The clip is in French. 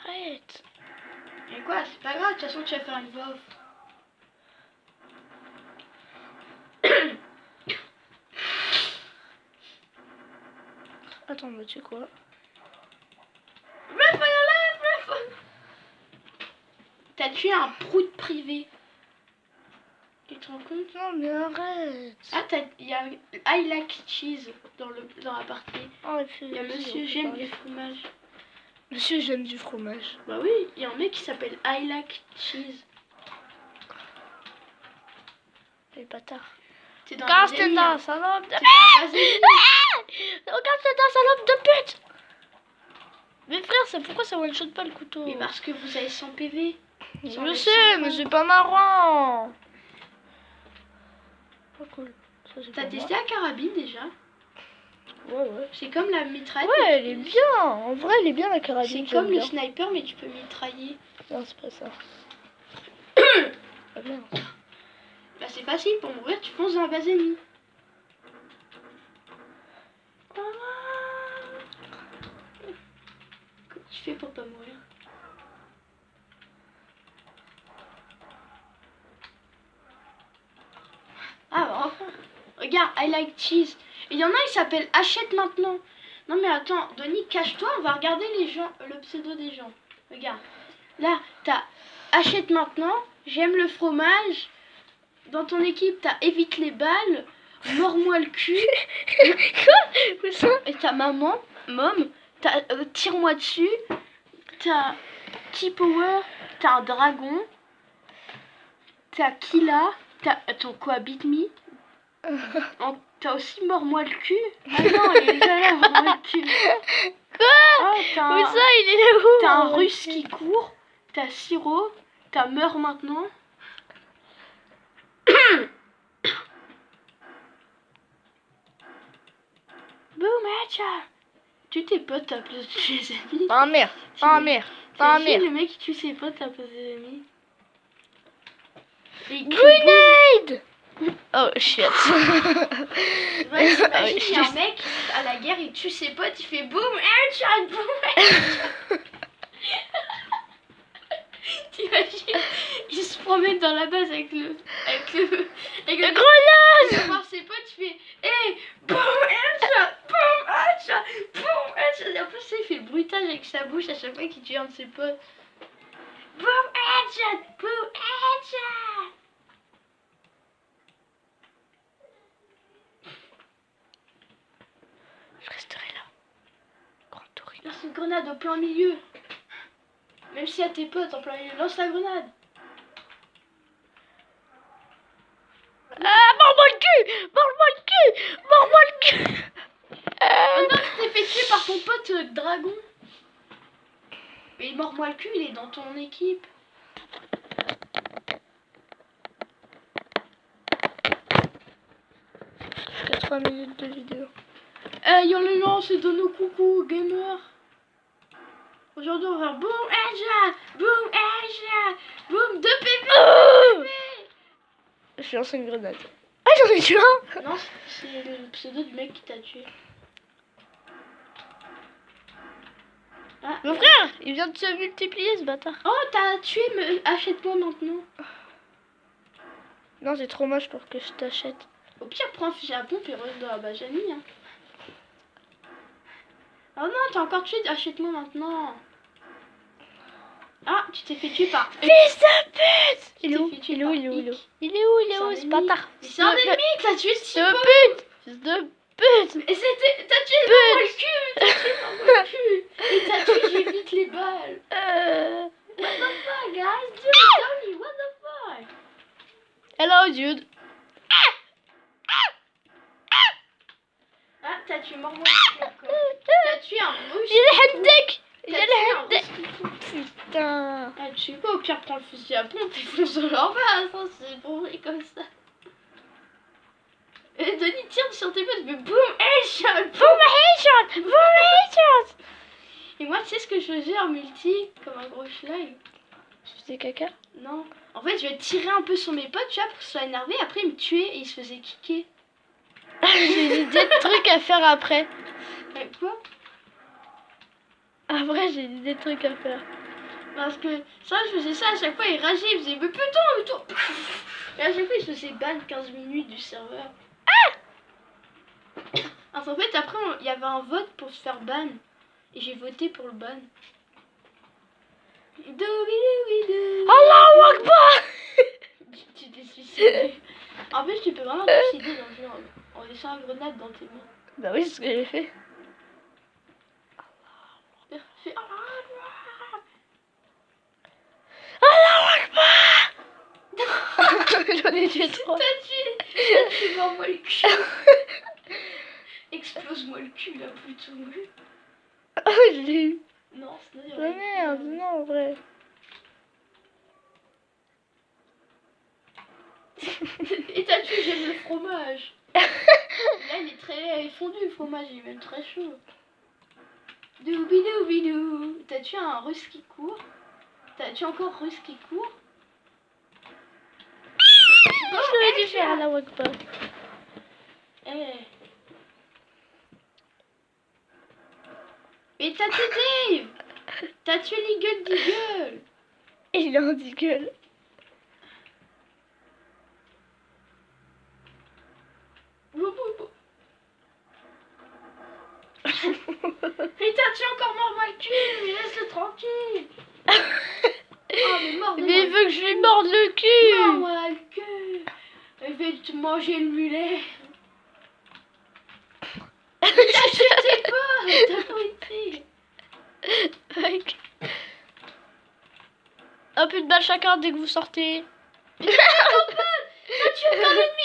arrête. Et quoi, c'est pas grave, de toute façon tu vas faire une voix off. Attends, mais tu sais quoi? T'as tué un prout privé. Tu te rends compte? Non, mais arrête. Ah, il y a I like cheese dans la partie. Oh, et puis, Il y a vas-y, monsieur on peut j'aime parler. du fromage. Monsieur, j'aime du fromage. Bah oui, il y a un mec qui s'appelle I like cheese. Les bâtards. T'es dans Regarde, la c'est un salope de... T'es dans la vaseline. Regarde, c'est un salope de pute. Mais frère, c'est pourquoi ça one shot pas le couteau? Mais parce que vous avez 100 PV. Je sais, mais c'est pas marrant. Pas cool. Ça, c'est T'as pour testé la carabine déjà? moi. Ouais. C'est comme la mitraille. Ouais, elle est bien. En vrai, elle est bien la carabine. C'est j'aime comme le bien. sniper, mais tu peux mitrailler. Non, c'est pas ça. Ah merde. Bah c'est facile, pour mourir, tu fonces dans la base ennemie. Comment tu fais pour pas mourir? Ah bah enfin. Regarde, I like cheese. Il y en a, il s'appelle achète maintenant. Non mais attends, Denis, cache-toi, on va regarder les gens, le pseudo des gens. Regarde. Là, t'as achète maintenant, j'aime le fromage. Dans ton équipe, t'as évite les balles, mords-moi le cul. Quoi? Ça? Et t'as mom, t'as tire-moi dessus. T'as T-Power, t'as un dragon. T'as Killa, t'as ton cohabite me. T'as aussi mords-moi le cul. Ah non, il est déjà là, mords-moi le cul. Quoi? Oh, t'as Où ça, il est où? t'as un russe qui court. T'as Siro. T'as meurs maintenant. Boum, headshot. Tu tes potes à place de tes amis. Ah merde. Ah merde. Ah T'imagines merde. le mec qui tue ses potes à place des amis. Et Grenade! Oh shit. ouais, t'imagines, il y a un shit. mec à la guerre, il tue ses potes, il fait boum, headshot, boum, headshot. T'imagines, il se promène dans la base avec le Grenade! il va voir ses potes, il fait hey, boum, headshot, boum, headshot, boum, headshot. Et en plus, il fait le bruitage avec sa bouche à chaque fois qu'il tue un de ses potes. Boum, headshot, boum, headshot. Je resterai là. Grand touriste. Lance une grenade au plein milieu. Même si à tes potes en plein milieu, lance la grenade. Ah, mords-moi le cul! Mords-moi le cul! Mords-moi le cul! Oh non, tu t'es fait tuer par ton pote dragon. Mais mord-moi le cul, il est dans ton équipe. Jusqu'à 3 minutes de vidéo. Yo le nom, c'est Dono Coucou, gamer. Aujourd'hui, on va faire boum, headshot, boum, headshot, boum, 2 PV, 2 PV. Je lance une grenade. Ah, j'en ai tué un! Non, c'est le pseudo du mec qui t'a tué. Ah, Mon frère, il vient de se multiplier ce bâtard. oh, t'as tué, achète-moi maintenant. Non, c'est trop moche pour que je t'achète. Au pire, prends un fusil à pompe et reste dans la base ennemie. Hein. Oh non, t'as encore tué, achète-moi maintenant. Ah, tu t'es fait tuer par... Fils de pute! Il est où? Tu t'es fait tuer Il est où? par Il est où? Il est où? Hic. Il est où? Il est C'est un où ce ennemi. bâtard? Mais c'est un ennemi, t'as tué Fils 6 de potes. pute! Fils de pute! Et c'était... T'as tué dans le cul, t'as tué dans le cul. Et t'as tué, j'évite les balles. What the fuck, guys? Dude, Tony, what the fuck? Hello, dude. Ah, t'as tué mort-moi le cul encore. T'as tué un russe. Il est hendek! Il T'as est tué un hendek! russe qui court. Putain. Ah, tu sais pas, au pire, prends le fusil à pompe et fonce dans leur base. Hein, c'est bourré comme ça. Et Denis tire sur tes potes, mais boum, headshot, Boom headshot! Boom headshot! Et moi, tu sais ce que je faisais en multi, comme un gros schlag? Tu faisais caca? Non. En fait, je tirais un peu sur mes potes, tu vois, pour qu'ils soient énervés. Après, ils me tuaient et ils se faisaient kicker. J'ai une idée de trucs à faire après. Mais quoi? Après, j'ai une idée de trucs à faire. Parce que ça, je faisais ça à chaque fois, il rageait, il faisait mais putain, mais toi. Et à chaque fois, il se faisait ban 15 minutes du serveur. Alors en fait, après, il y avait un vote pour se faire ban. Et j'ai voté pour le ban. Allahu Akbar. Tu t'es suicidé. En plus, tu peux vraiment te suicider dans le jeu en laissant une grenade dans tes mains. Bah oui, c'est ce que j'ai fait. Fais- Allahu Akbar. J'en ai tué 3. T'as tué moi le cul. Explose-moi le cul là plutôt. Oh, je l'ai eu. Non, sinon il y Oh aurait merde, plus, non, en vrai. Et t'as tué, j'aime le fromage. Là, il est très fondu le fromage, il est même très chaud. Doubidou bidou. T'as tué un russe qui court. T'as tué encore russe qui court. Je l'aurais dû faire Allahu Akbar. Eh. Et t'as tué Dave. T'as tué l'Eagle d'Eagle. Et il est en gueule. Et t'as tué encore mort le cul, mais laisse-le tranquille. Oh mais mort de Mais il veut que je lui morde le cul. Mort-moi le cul. Il veut te manger le mulet. T'as pas été. Mec. Un peu de balle chacun dès que vous sortez. T'as tué encore l'ennemi.